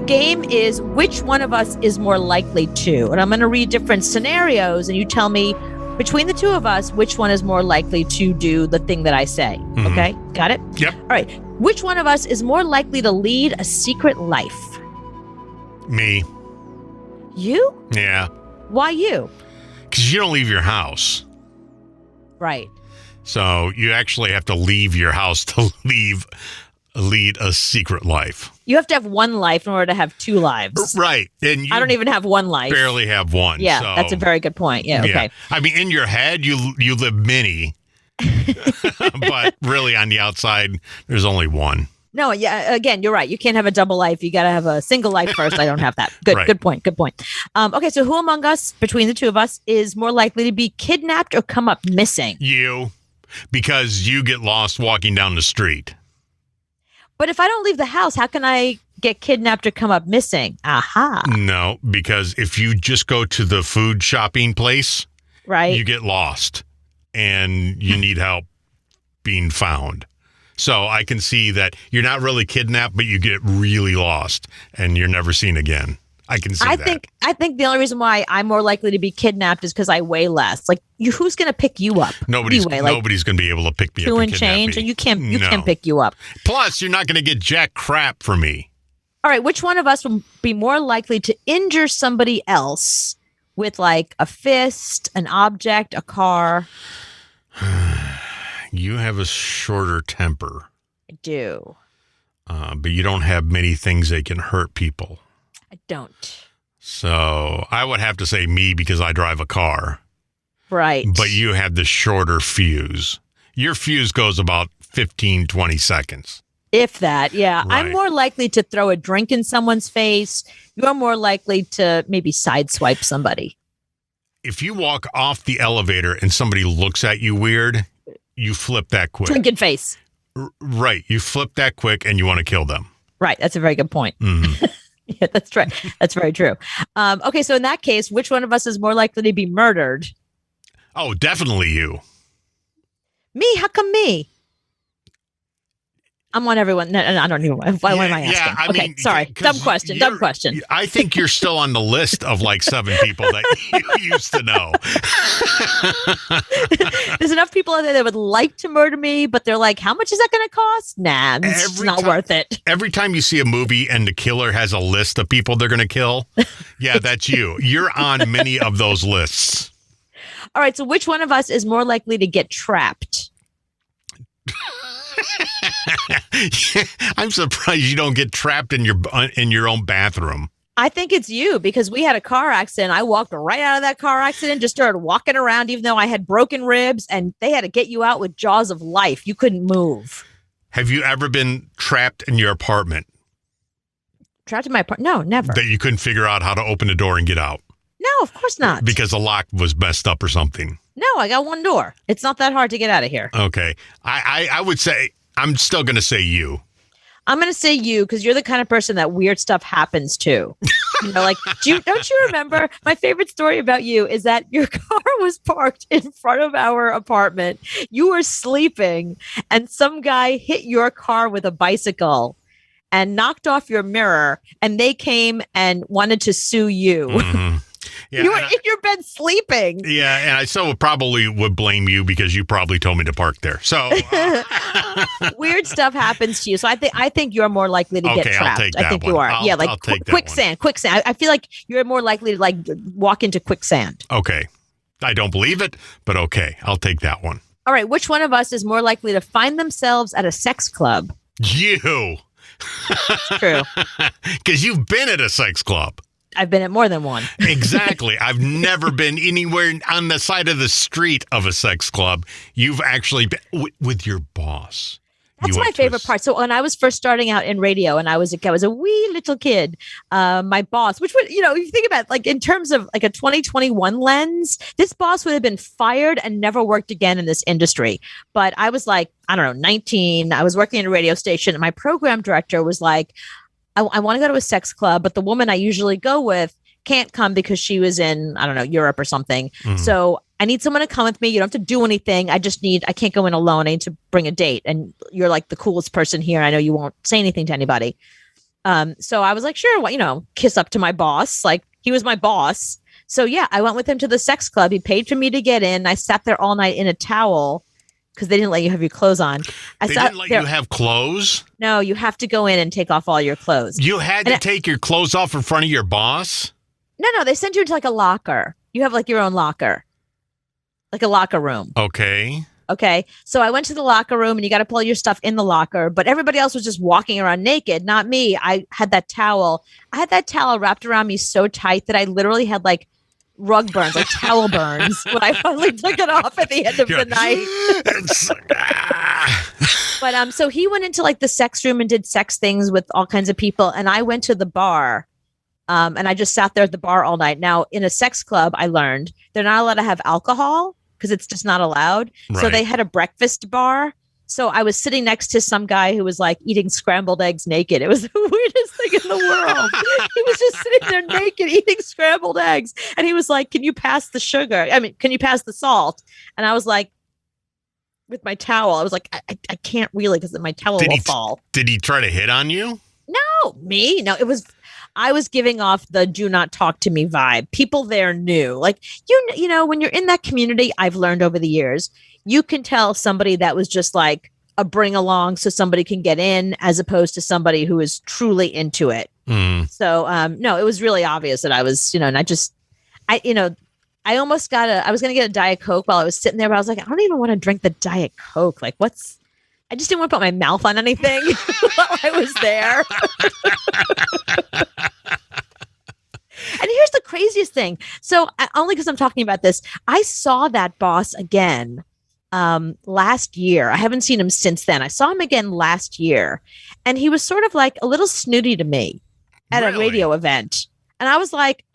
game is which one of us is more likely to. And I'm going to read different scenarios, and you tell me between the two of us which one is more likely to do the thing that I say. Mm-hmm. Okay? Got it? Yep. All right. Which one of us is more likely to lead a secret life? Me. You? Yeah. Why you? Because you don't leave your house. Right. So you actually have to leave your house to lead a secret life. You have to have one life in order to have two lives. Right. And I don't even have one life. Barely have one. Yeah, so, that's a very good point. Yeah, okay. I mean, in your head, you live many. But really on the outside, there's only one. No, yeah, again, you're right. You can't have a double life. You got to have a single life first. I don't have that. Good, right. Good point. Okay, so who among us, between the two of us, is more likely to be kidnapped or come up missing? You, because you get lost walking down the street. But if I don't leave the house, how can I get kidnapped or come up missing? Aha. No, because if you just go to the food shopping place, right, you get lost and you need help being found. So I can see that you're not really kidnapped, but you get really lost and you're never seen again. I can see that. I think the only reason why I'm more likely to be kidnapped is because I weigh less. Like, who's going to pick you up? Nobody's going to be able to pick me up. 2 and change, and you can't pick you up. Plus, you're not going to get jack crap for me. All right, which one of us will be more likely to injure somebody else with like a fist, an object, a car? You have a shorter temper. I do. But you don't have many things that can hurt people. I don't. So I would have to say me because I drive a car. Right. But you have the shorter fuse. Your fuse goes about 15, 20 seconds. If that, yeah. Right. I'm more likely to throw a drink in someone's face. You're more likely to maybe sideswipe somebody. If you walk off the elevator and somebody looks at you weird, you flip that quick. Drink in face. Right. You flip that quick and you want to kill them. Right. That's a very good point. Mm-hmm. Yeah, that's right. That's very true. Okay, so in that case, which one of us is more likely to be murdered? Oh, definitely you. Me? How come me? I'm on everyone. No, I don't even. Why am I asking? Yeah, I okay, mean, sorry. Dumb question. I think you're still on the list of like 7 people that you used to know. There's enough people out there that would like to murder me, but they're like, how much is that going to cost? Nah, it's not worth it. Every time you see a movie and the killer has a list of people they're going to kill, yeah, that's you. You're on many of those lists. All right, so which one of us is more likely to get trapped? I'm surprised you don't get trapped in your own bathroom. I think it's you because we had a car accident. I walked right out of that car accident, just started walking around, even though I had broken ribs, and they had to get you out with jaws of life. You couldn't move. Have you ever been trapped in your apartment? Trapped in my apartment? No, never. That you couldn't figure out how to open the door and get out? No, of course not. Because the lock was messed up or something? No, I got one door. It's not that hard to get out of here. Okay. I would say, I'm still going to say you. I'm going to say you because you're the kind of person that weird stuff happens to. You know, like, don't you remember? My favorite story about you is that your car was parked in front of our apartment. You were sleeping and some guy hit your car with a bicycle and knocked off your mirror, and they came and wanted to sue you. Mm-hmm. Yeah, you were in your bed sleeping. Yeah, and I still probably would blame you because you probably told me to park there. So weird stuff happens to you. So I think you're more likely to get trapped. I'll take that I think one. you are. I'll take that quicksand. I feel like you're more likely to like walk into quicksand. Okay. I don't believe it, but okay. I'll take that one. All right. Which one of us is more likely to find themselves at a sex club? You. True. Because you've been at a sex club. I've been at more than one. Exactly. I've never been anywhere on the side of the street of a sex club. You've actually been with your boss. That's my favorite part. So when I was first starting out in radio and I was a wee little kid, my boss, which would, you know, if you think about it, like in terms of like a 2021 lens, this boss would have been fired and never worked again in this industry. But I was like, I don't know, 19. I was working in a radio station and my program director was like, I want to go to a sex club, but the woman I usually go with can't come because she was in, I don't know, Europe or something. Mm-hmm. So I need someone to come with me. You don't have to do anything. I can't go in alone. I need to bring a date. And you're like the coolest person here. I know you won't say anything to anybody. So I was like, sure, well, kiss up to my boss. Like he was my boss. So yeah, I went with him to the sex club. He paid for me to get in. I sat there all night in a towel because they didn't let you have your clothes on. They didn't let you have clothes? No, you have to go in and take off all your clothes. You had to take your clothes off in front of your boss? No, they send you into like a locker. You have like your own locker, like a locker room. Okay. So I went to the locker room and you got to pull your stuff in the locker, but everybody else was just walking around naked, not me. I had that towel. Wrapped around me so tight that I literally had like rug burns, like towel burns when I finally took it off at the end of the night. But so he went into like the sex room and did sex things with all kinds of people. And I went to the bar and I just sat there at the bar all night. Now in a sex club, I learned they're not allowed to have alcohol because it's just not allowed. Right. So they had a breakfast bar. So I was sitting next to some guy who was like eating scrambled eggs naked. It was the weirdest thing in the world. He was just sitting there naked eating scrambled eggs. And he was like, can you pass the sugar? Can you pass the salt? And I was like, with my towel, I was like, I can't really because my towel will fall. Did he try to hit on you? No, me? No, I was giving off the do not talk to me vibe. People there knew. Like, you know, when you're in that community, I've learned over the years, you can tell somebody that was just like a bring along so somebody can get in as opposed to somebody who is truly into it. So, no, it was really obvious that I was, and I almost I was going to get a Diet Coke while I was sitting there, but I was like, I don't even want to drink the Diet Coke. Like, I just didn't want to put my mouth on anything while I was there. And here's the craziest thing. So only because I'm talking about this, I saw that boss again last year. I haven't seen him since then. I saw him again last year. And he was sort of like a little snooty to me at a radio event. And I was like,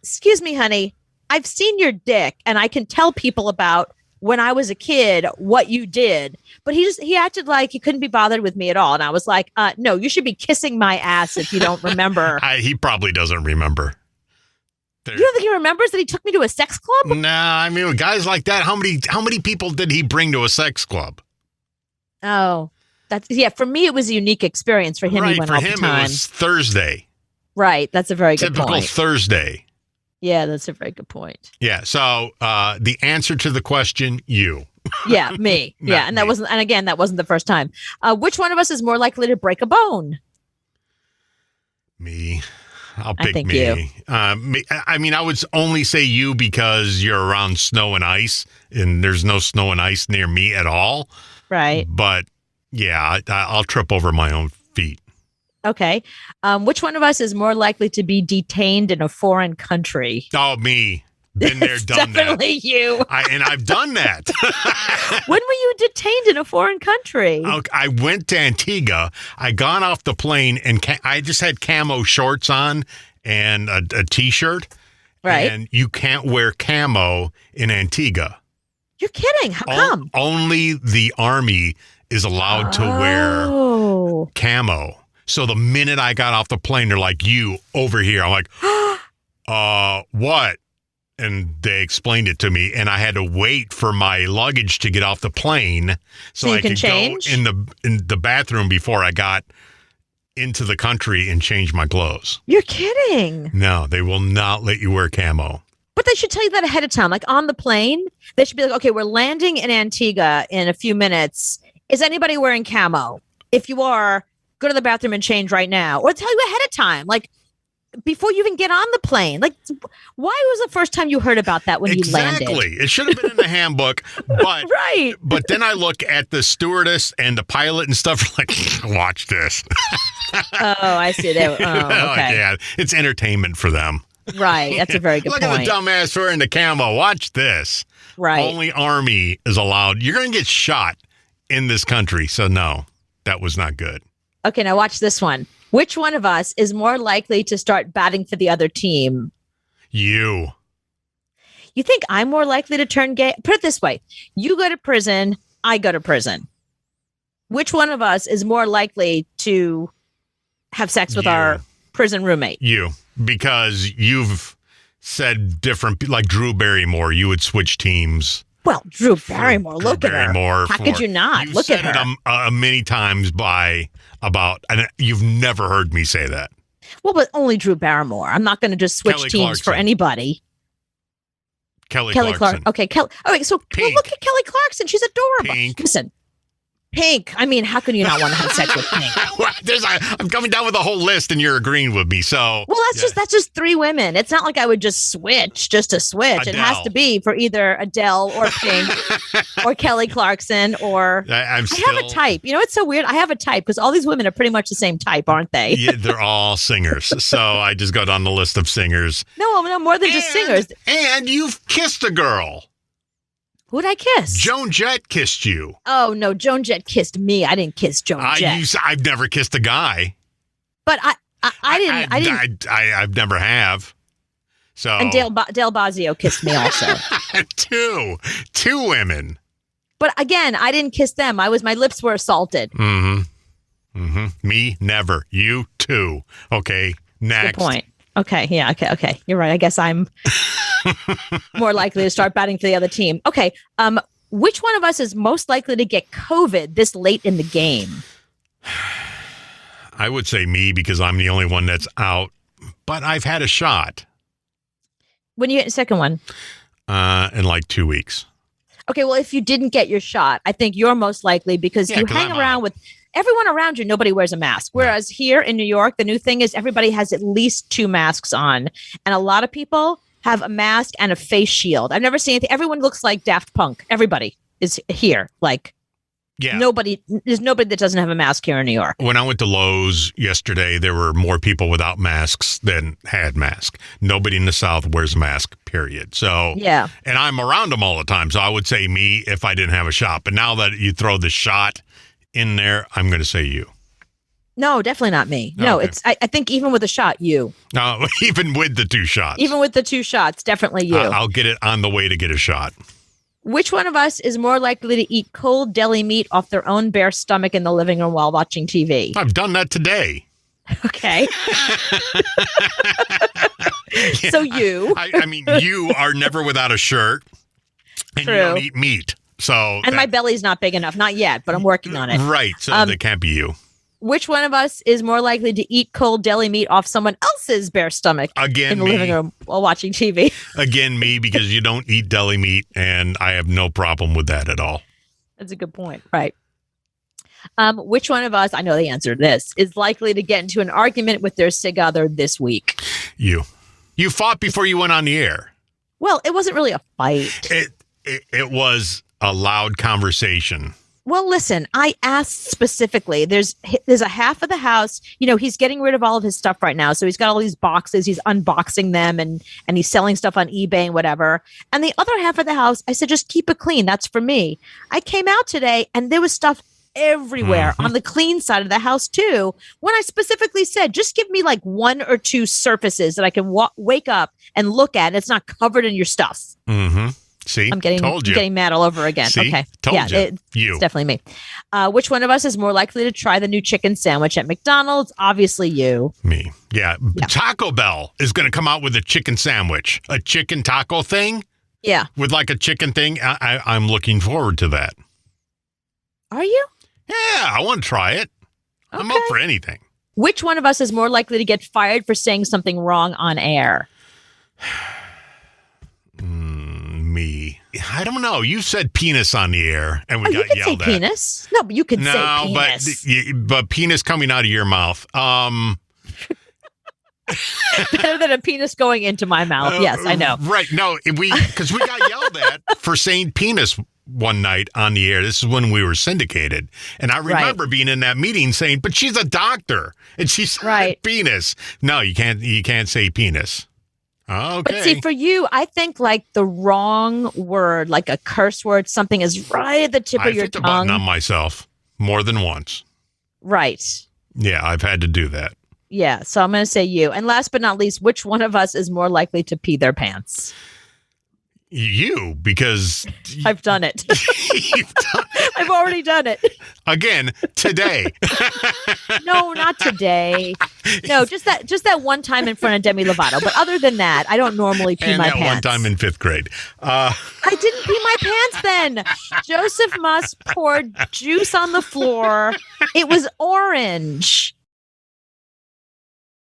excuse me, honey, I've seen your dick and I can tell people about when I was a kid what you did. But he acted like he couldn't be bothered with me at all. And I was like, no, you should be kissing my ass if you don't remember. He probably doesn't remember. You don't think he remembers that he took me to a sex club? Nah, I mean, with guys like that, how many people did he bring to a sex club? Oh, for me, it was a unique experience. For him, he went all the time. For him, it was Thursday. Right. That's a very good point. Typical Thursday. Yeah, that's a very good point. Yeah. So the answer to the question, you. Yeah, me. Yeah, and that wasn't the first time. Which one of us is more likely to break a bone? Me. I'll pick me. You. I mean, I would only say you because you're around snow and ice, and there's no snow and ice near me at all. Right. But yeah, I'll trip over my own feet. Okay. Which one of us is more likely to be detained in a foreign country? Oh, me. Been there, done that. Definitely you. And I've done that. When were you detained in a foreign country? I went to Antigua. I got off the plane and I just had camo shorts on and a T-shirt. Right. And you can't wear camo in Antigua. You're kidding. How come? Only the Army is allowed to wear camo. So the minute I got off the plane, they're like, you over here. I'm like, what? And they explained it to me, and I had to wait for my luggage to get off the plane so I could change? go in the bathroom before I got into the country and change my clothes. You're kidding. No, they will not let you wear camo. But they should tell you that ahead of time. Like on the plane, they should be like, okay, we're landing in Antigua in a few minutes. Is anybody wearing camo? If you are, go to the bathroom and change right now. Or tell you ahead of time. Like, before you even get on the plane. Like, why was the first time you heard about that when you landed? Exactly. It should have been in the handbook. But right. But then I look at the stewardess and the pilot and stuff like, watch this. Oh, I see. Okay. Yeah, it's entertainment for them. Right. That's a very good point. Look at the dumbass wearing the camo. Watch this. Right. Only Army is allowed. You're going to get shot in this country. So, no, that was not good. Okay, now watch this one. Which one of us is more likely to start batting for the other team? You. You think I'm more likely to turn gay? Put it this way. You go to prison, I go to prison. Which one of us is more likely to have sex with our prison roommate? You. Because you've said different, like Drew Barrymore, you would switch teams Well, Drew Barrymore, look at her. Barrymore, How could you not? You've Look at said her. it many times and you've never heard me say that. Well, but only Drew Barrymore. I'm not going to just switch Kelly teams for Clarkson. anybody. Kelly Clarkson. Clarkson. Okay, Kelly. Okay, so well, look at Kelly Clarkson. She's adorable. Pink. Listen, Pink. I mean, how can you not want to have sex with Pink? I'm coming down with a whole list, and you're agreeing with me. So, Well, that's just 3 women. It's not like I would just switch just to switch. It has Adele. to be for either Adele or Pink or Kelly Clarkson or. I have a type. You know, it's so weird. I have a type because all these women are pretty much the same type, aren't they? Yeah, they're all singers. So I just go down the list of singers. No, more than just singers. And you've kissed a girl. Who'd I kiss? Joan Jett kissed you. Oh no, Joan Jett kissed me. I didn't kiss Joan Jett. I've never kissed a guy. But I didn't. I've never have. So And Dale Bosio kissed me also. two women. But again, I didn't kiss them. My lips were assaulted. Me never. You too. Okay. Next. Good point. Okay. Yeah. Okay. You're right. I guess I'm more likely to start batting for the other team. Okay. Which one of us is most likely to get COVID this late in the game? I would say me because I'm the only one that's out, but I've had a shot. When you get the second one? In like 2 weeks. Okay. Well, if you didn't get your shot, I think you're most likely because you hang around with everyone around you. Nobody wears a mask. Whereas here in New York, the new thing is everybody has at least 2 masks on. And a lot of people have a mask and a face shield. I've never seen anything. Everyone looks like Daft Punk. Everybody is here. Like, yeah. There's nobody that doesn't have a mask here in New York. When I went to Lowe's yesterday, there were more people without masks than had masks. Nobody in the South wears a mask, period. So, yeah. And I'm around them all the time. So I would say me if I didn't have a shot. But now that you throw the shot in there, I'm going to say you. No, definitely not me. No, Okay. it's I think even with a shot, you. No, even with the 2 shots. Even with the 2 shots, definitely you. I'll get it on the way to get a shot. Which one of us is more likely to eat cold deli meat off their own bare stomach in the living room while watching TV? I've done that today. Okay. So you. I mean, you are never without a shirt, and True. you don't eat meat. So And my belly's not big enough. Not yet, but I'm working on it. Right. So that can't be you. Which one of us is more likely to eat cold deli meat off someone else's bare stomach Again, in the me. living room while watching TV? Again, me, because you don't eat deli meat, and I have no problem with that at all. That's a good point. Right. Which one of us, I know the answer to this, is likely to get into an argument with their sig other this week? You fought before you went on the air. Well, it wasn't really a fight. It was a loud conversation. Well, listen, I asked specifically. There's a half of the house, you know, he's getting rid of all of his stuff right now. So he's got all these boxes, he's unboxing them and he's selling stuff on eBay and whatever. And the other half of the house, I said, just keep it clean. That's for me. I came out today and there was stuff everywhere on the clean side of the house too. When I specifically said, just give me like 1 or 2 surfaces that I can wake up and look at. And it's not covered in your stuff. Mm-hmm. See, I'm getting mad all over again. See? Okay. Told you. It's definitely me. Which one of us is more likely to try the new chicken sandwich at McDonald's? Obviously you. Me. Yeah. Taco Bell is going to come out with a chicken sandwich, a chicken taco thing. Yeah. With like a chicken thing. I'm looking forward to that. Are you? Yeah, I want to try it. Okay. I'm up for anything. Which one of us is more likely to get fired for saying something wrong on air? Me. I don't know. You said penis on the air, and we got you yelled can say at. Penis. No, but you can say penis. but penis coming out of your mouth. Better than a penis going into my mouth. Yes, I know. Right. No, because we got yelled at for saying penis one night on the air. This is when we were syndicated. And I remember being in that meeting saying, but she's a doctor and she said penis. No, you can't say penis. Okay. But see, for you, I think like the wrong word, like a curse word, something is right at the tip of your hit the tongue. button on myself more than once. Right. Yeah, I've had to do that. Yeah. So I'm going to say you. And last but not least, which one of us is more likely to pee their pants? You, because I've done it. you've done it I've already done it. again today. No, not today. No, just that one time in front of Demi Lovato. But other than that, I don't normally pee And my that pants. one time in 5th grade. I didn't pee my pants then. Joseph Musk poured juice on the floor. It was orange.